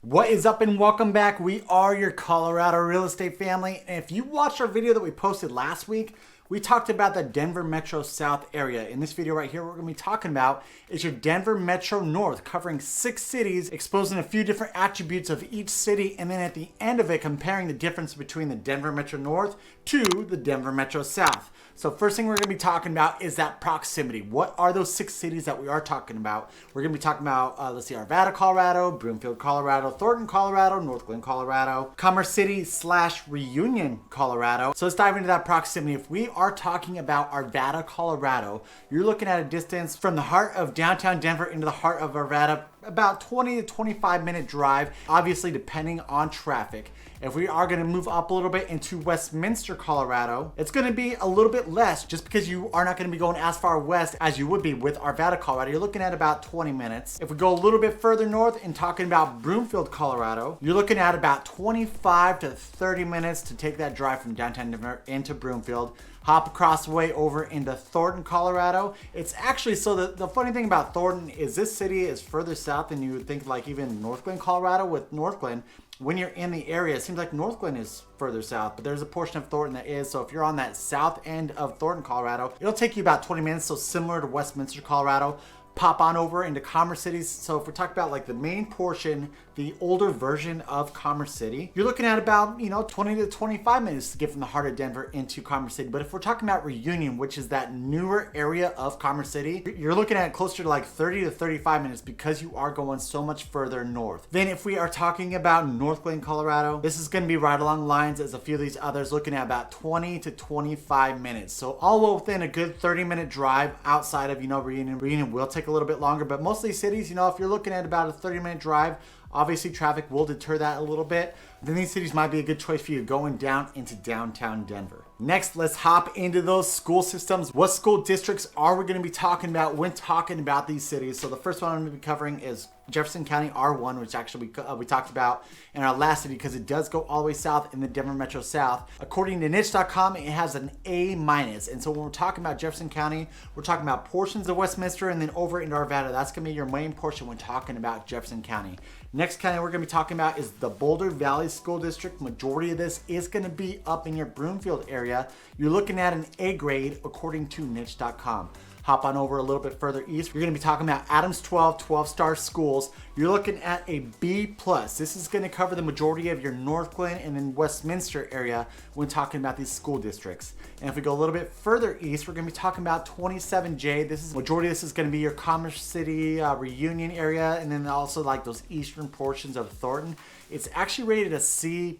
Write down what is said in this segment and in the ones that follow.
What is up and welcome back. We are your Colorado real estate family. And if you watched our video that we posted last week, we talked about the Denver Metro South area. In this video right here, what we're going to be talking about is your Denver Metro North, covering 6 cities, exposing a few different attributes of each city, and then at the end of it, comparing the difference between the Denver Metro North to the Denver Metro South. So first thing we're going to be talking about is that proximity. What are those 6 cities that we are talking about? We're going to be talking about, Arvada, Colorado, Broomfield, Colorado, Thornton, Colorado, North Glen, Colorado, Commerce City / Reunion, Colorado. So let's dive into that proximity. If we are talking about Arvada, Colorado, you're looking at a distance from the heart of downtown Denver into the heart of Arvada, about 20 to 25 minute drive, obviously depending on traffic. If we are going to move up a little bit into Westminster, Colorado, it's going to be a little bit less just because you are not going to be going as far west as you would be with Arvada, Colorado. You're looking at about 20 minutes. If we go a little bit further north and talking about Broomfield, Colorado, you're looking at about 25 to 30 minutes to take that drive from downtown Denver into Broomfield. Hop across the way over into Thornton, Colorado. It's actually, so the funny thing about Thornton is this city is further south than you would think, like even North Glen, Colorado. With North Glen, when you're in the area, it seems like North Glen is further south, but there's a portion of Thornton that is. So if you're on that south end of Thornton, Colorado, it'll take you about 20 minutes. So similar to Westminster, Colorado. Pop on over into Commerce City. So if we're talking about like the main portion, the older version of Commerce City, you're looking at about, 20 to 25 minutes to get from the heart of Denver into Commerce City. But if we're talking about Reunion, which is that newer area of Commerce City, you're looking at closer to like 30 to 35 minutes because you are going so much further north. Then if we are talking about North Glen, Colorado, this is going to be right along lines as a few of these others, looking at about 20 to 25 minutes. So all within a good 30-minute drive outside of, Reunion. Reunion will take a little bit longer, but most of these cities, if you're looking at about a 30-minute drive, obviously traffic will deter that a little bit. Then these cities might be a good choice for you going down into downtown Denver. Next, let's hop into those school systems. What school districts are we going to be talking about when talking about these cities? So the first one I'm going to be covering is Jefferson County R1, which actually we talked about in our last city because it does go all the way south in the Denver Metro South. According to niche.com, it has an A-. And so when we're talking about Jefferson County, we're talking about portions of Westminster and then over into Arvada. That's going to be your main portion when talking about Jefferson County. Next county we're going to be talking about is the Boulder Valley School District. Majority of this is going to be up in your Broomfield area. You're looking at an A grade according to niche.com. Hop on over a little bit further east. We're going to be talking about Adams 12-star schools. You're looking at a B+. This is going to cover the majority of your North Glen and then Westminster area when talking about these school districts. And if we go a little bit further east, we're going to be talking about 27J. Majority of this is going to be your Commerce City, Reunion area, and then also like those eastern portions of Thornton. It's actually rated a C+.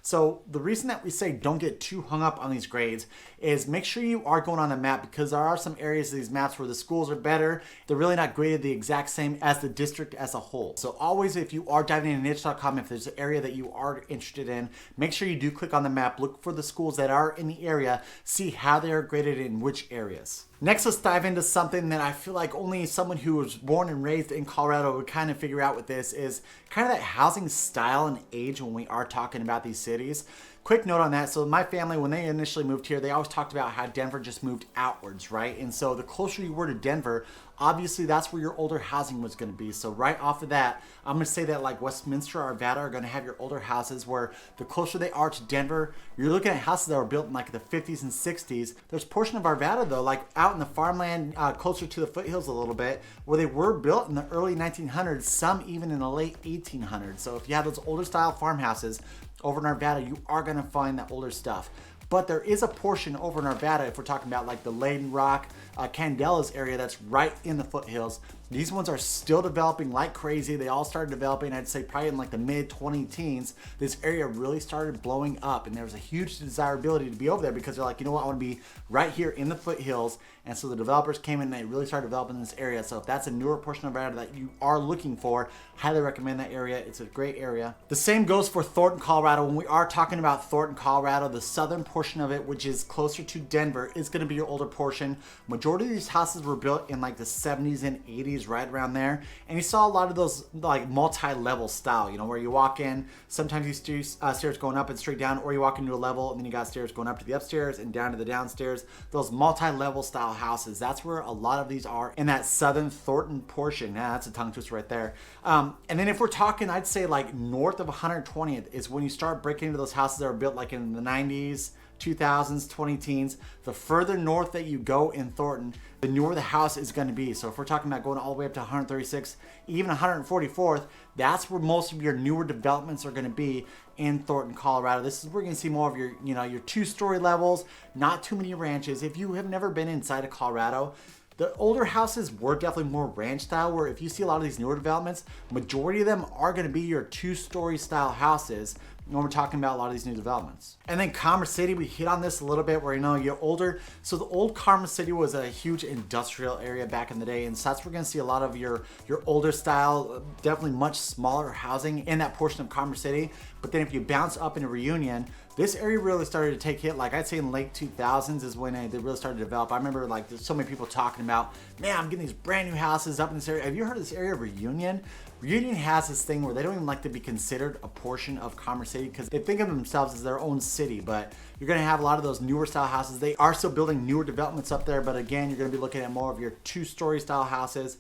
So the reason that we say don't get too hung up on these grades is make sure you are going on the map, because there are some areas of these maps where the schools are better. They're really not graded the exact same as the district as a whole. So always, if you are diving into niche.com, if there's an area that you are interested in, make sure you do click on the map, look for the schools that are in the area, see how they are graded in which areas. Next, let's dive into something that I feel like only someone who was born and raised in Colorado would kind of figure out with this, is kind of that housing style and age when we are talking about these cities. Quick note on that. So my family, when they initially moved here, they always talked about how Denver just moved outwards, right? And so the closer you were to Denver, obviously that's where your older housing was going to be. So right off of that, I'm going to say that like Westminster or Arvada are going to have your older houses, where the closer they are to Denver, you're looking at houses that were built in like the 50s and 60s. There's a portion of Arvada though, like out in the farmland, closer to the foothills a little bit, where they were built in the early 1900s, some even in the late 1800s. So if you have those older style farmhouses over in Arvada, you are going to find that older stuff. But there is a portion over in Arvada, if we're talking about like the Layden Rock, Candelas area, that's right in the foothills. These ones are still developing like crazy. They all started developing, I'd say probably in like the mid 2010s. This area really started blowing up, and there was a huge desirability to be over there because they're like, you know what, I want to be right here in the foothills. And so the developers came in and they really started developing this area. So if that's a newer portion of Arvada that you are looking for, highly recommend that area. It's a great area. The same goes for Thornton, Colorado. When we are talking about Thornton, Colorado, the southern portion of it, which is closer to Denver, is going to be your older portion. Majority majority of these houses were built in like the 70s and 80s, right around there. And you saw a lot of those like multi-level style, you know, where you walk in, sometimes you see stairs going up and straight down, or you walk into a level and then you got stairs going up to the upstairs and down to the downstairs. Those multi-level style houses, that's where a lot of these are in that southern Thornton portion. Yeah, that's a tongue twister right there. And then if we're talking, I'd say like north of 120th is when you start breaking into those houses that were built like in the 90s, 2000s, 20 teens. The further north that you go in Thornton, the newer the house is going to be. So if we're talking about going all the way up to 136, even 144th, that's where most of your newer developments are going to be in Thornton, Colorado. This is where you're going to see more of your, you know, your two-story levels, not too many ranches. If you have never been inside of Colorado, the older houses were definitely more ranch style, where if you see a lot of these newer developments, majority of them are going to be your two-story style houses when we're talking about a lot of these new developments. And then Commerce City, we hit on this a little bit where, you know, you're older. So the old Commerce City was a huge industrial area back in the day. And so that's where we're going to see a lot of your older style, definitely much smaller housing in that portion of Commerce City. But then if you bounce up into Reunion, this area really started to take hit. Like I'd say in late 2000s is when they really started to develop. I remember like there's so many people talking about, man, I'm getting these brand new houses up in this area. Have you heard of this area of Reunion? Reunion has this thing where they don't even like to be considered a portion of Commerce City because they think of themselves as their own city. But you're going to have a lot of those newer style houses. They are still building newer developments up there. But again, you're going to be looking at more of your two-story style houses.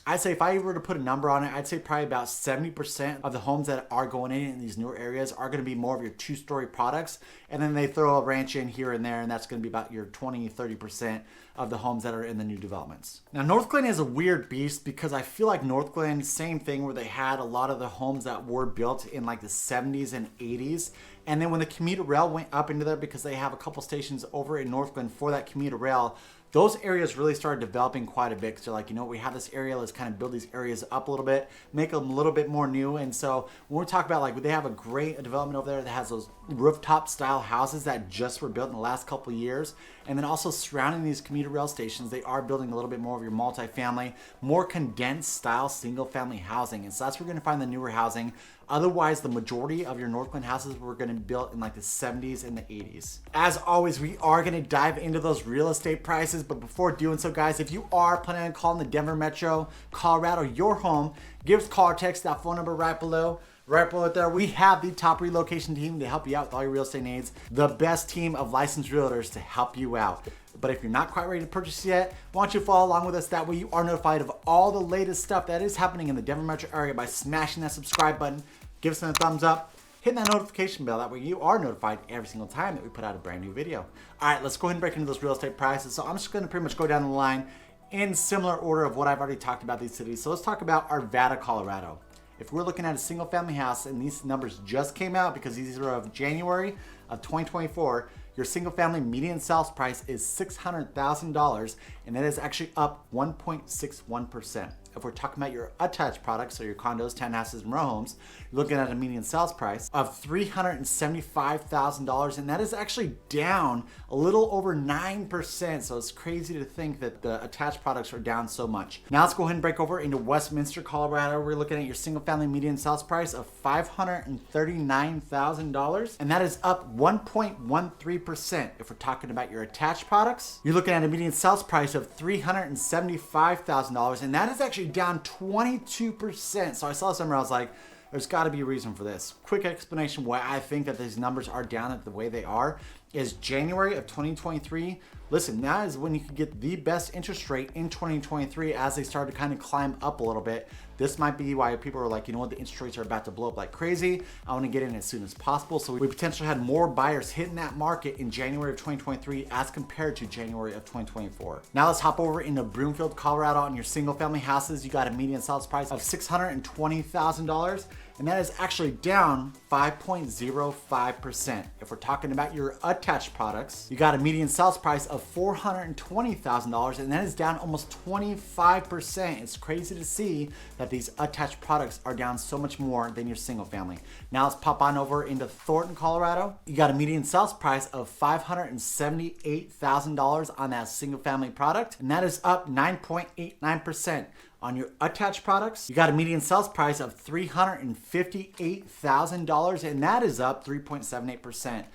I'd say if I were to put a number on it, I'd say probably about 70% of the homes that are going in these newer areas are going to be more of your two-story products. And then they throw a ranch in here and there, and that's going to be about your 20-30% of the homes that are in the new developments. Now, Northglenn is a weird beast because I feel like Northglenn, same thing where they had a lot of the homes that were built in like the 70s and 80s. And then when the commuter rail went up into there, because they have a couple stations over in Northglenn for that commuter rail, those areas really started developing quite a bit because they're like, you know, we have this area, let's kind of build these areas up a little bit, make them a little bit more new. And so when we talk about like, they have a great development over there that has those rooftop style houses that just were built in the last couple of years. And then also surrounding these commuter rail stations, they are building a little bit more of your multifamily, more condensed style single family housing. And so that's where we're going to find the newer housing. Otherwise, the majority of your Northglenn houses were going to be built in like the 70s and the 80s. As always, we are going to dive into those real estate prices. But before doing so, guys, if you are planning on calling the Denver Metro, Colorado, your home, give us a call or text that phone number right below. Right below there, we have the top relocation team to help you out with all your real estate needs. The best team of licensed realtors to help you out. But if you're not quite ready to purchase yet, why don't you follow along with us? That way you are notified of all the latest stuff that is happening in the Denver Metro area by smashing that subscribe button. Give us a thumbs up. Hit that notification bell. That way you are notified every single time that we put out a brand new video. All right, let's go ahead and break into those real estate prices. So I'm just going to pretty much go down the line in similar order of what I've already talked about these cities. So let's talk about Arvada, Colorado. If we're looking at a single family house, and these numbers just came out because these are of January of 2024, your single family median sales price is $600,000, and that is actually up 1.61%. If we're talking about your attached products, so your condos, townhouses, and row homes, you're looking at a median sales price of $375,000, and that is actually down a little over 9%. So it's crazy to think that the attached products are down so much. Now let's go ahead and break over into Westminster, Colorado. We're looking at your single family median sales price of $539,000, and that is up 1.13%. If we're talking about your attached products, you're looking at a median sales price of $375,000, and that is actually down 22%. So I saw this number, I was like, there's got to be a reason for this. Quick explanation why I think that these numbers are down at the way they are is January of 2023. Listen, that is when you could get the best interest rate in 2023 as they started to kind of climb up a little bit. This might be why people are like, you know what, the interest rates are about to blow up like crazy. I want to get in as soon as possible. So we potentially had more buyers hitting that market in January of 2023 as compared to January of 2024. Now let's hop over into Broomfield, Colorado. On your single family houses, you got a median sales price of $620,000. And that is actually down 5.05%. If we're talking about your attached products, you got a median sales price of $420,000, and that is down almost 25%. It's crazy to see that these attached products are down so much more than your single family. Now let's pop on over into Thornton, Colorado. You got a median sales price of $578,000 on that single family product, and that is up 9.89%. On your attached products, you got a median sales price of $358,000, and that is up 3.78%.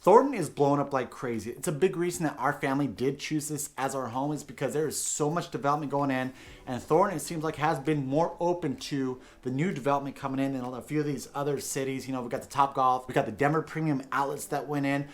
Thornton is blowing up like crazy. It's a big reason that our family did choose this as our home is because there is so much development going in, and Thornton, it seems like, has been more open to the new development coming in than a few of these other cities. You know, we got the Topgolf, we got the Denver Premium Outlets that went in.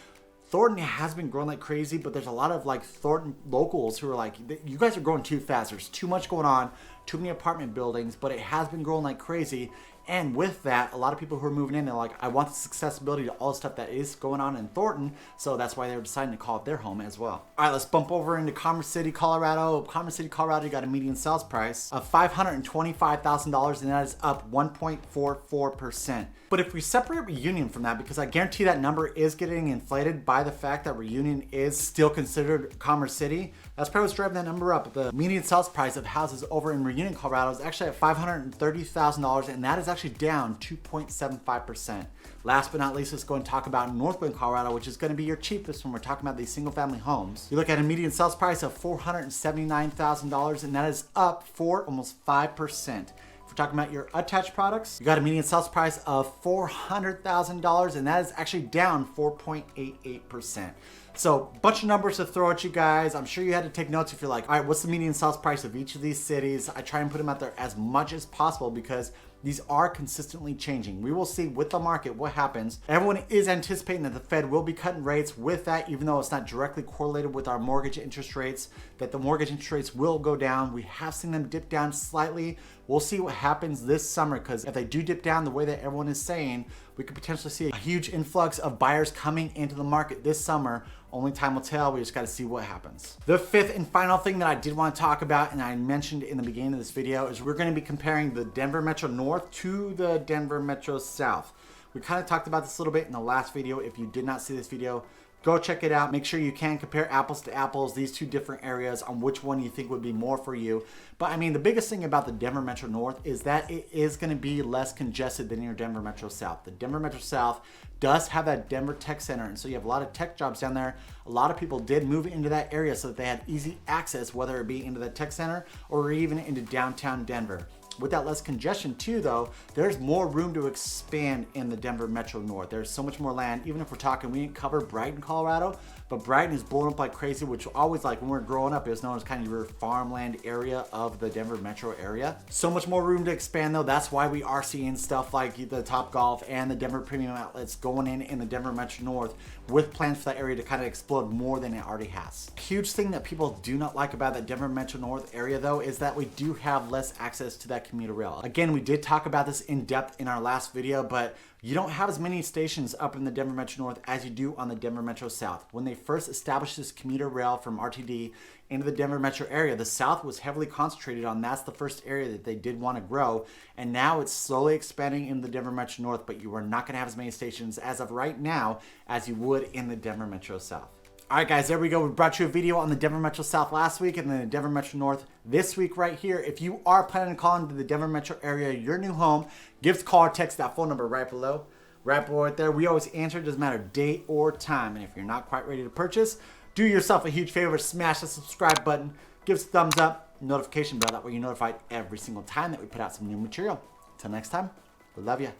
Thornton has been growing like crazy, but there's a lot of like Thornton locals who are like, you guys are growing too fast. There's too much going on, too many apartment buildings, but it has been growing like crazy. And with that, a lot of people who are moving in, they're like, I want this accessibility to all the stuff that is going on in Thornton. So that's why they're deciding to call it their home as well. All right, let's bump over into Commerce City, Colorado. Commerce City, Colorado, you got a median sales price of $525,000, and that is up 1.44%. But if we separate Reunion from that, because I guarantee that number is getting inflated by the fact that Reunion is still considered Commerce City, that's probably what's driving that number up. The median sales price of houses over in Reunion, Colorado is actually at $530,000, and that is actually down 2.75%. Last but not least, let's go and talk about Northland, Colorado, which is going to be your cheapest when we're talking about these single family homes. You look at a median sales price of $479,000, and that is up for almost 5%. If we're talking about your attached products, you got a median sales price of $400,000, and that is actually down 4.88%. So, bunch of numbers to throw at you guys. I'm sure you had to take notes if you're like, all right, what's the median sales price of each of these cities? I try and put them out there as much as possible because these are consistently changing. We will see with the market what happens. Everyone is anticipating that the Fed will be cutting rates. With that, even though it's not directly correlated with our mortgage interest rates, that the mortgage interest rates will go down. We have seen them dip down slightly. We'll see what happens this summer, because if they do dip down the way that everyone is saying, we could potentially see a huge influx of buyers coming into the market this summer. Only time will tell. We just got to see what happens. The fifth and final thing that I did want to talk about, and I mentioned in the beginning of this video, is we're going to be comparing the Denver Metro North to the Denver Metro South. We kind of talked about this a little bit in the last video. If you did not see this video, go check it out. Make sure you can compare apples to apples, these two different areas, on which one you think would be more for you. But I mean, the biggest thing about the Denver Metro North is that it is going to be less congested than your Denver Metro South. The Denver Metro South does have that Denver Tech Center, and so you have a lot of tech jobs down there. A lot of people did move into that area so that they had easy access, whether it be into the tech center or even into downtown Denver. With that less congestion too, though, there's more room to expand in the Denver Metro North. There's so much more land. Even if we're talking, we didn't cover Brighton, Colorado, but Brighton is blowing up like crazy, which always, like when we were growing up, it was known as kind of your farmland area of the Denver Metro area. So much more room to expand though. That's why we are seeing stuff like the Topgolf and the Denver Premium Outlets going in the Denver Metro North, with plans for that area to kind of explode more than it already has. A huge thing that people do not like about the Denver Metro North area though is that we do have less access to that commuter rail. Again, we did talk about this in depth in our last video, but you don't have as many stations up in the Denver Metro North as you do on the Denver Metro South. When they first established this commuter rail from RTD into the Denver Metro area, the South was heavily concentrated on. That's the first area that they did want to grow, and now it's slowly expanding in the Denver Metro North, but you are not going to have as many stations as of right now as you would in the Denver Metro South. All right, guys, there we go. We brought you a video on the Denver Metro South last week and then the Denver Metro North this week right here. If you are planning on calling to the Denver Metro area, your new home, give us a call or text that phone number right below. Right there. We always answer. It doesn't matter date or time. And if you're not quite ready to purchase, do yourself a huge favor. Smash the subscribe button. Give us a thumbs up. Notification bell. That way you're notified every single time that we put out some new material. Until next time, we love you.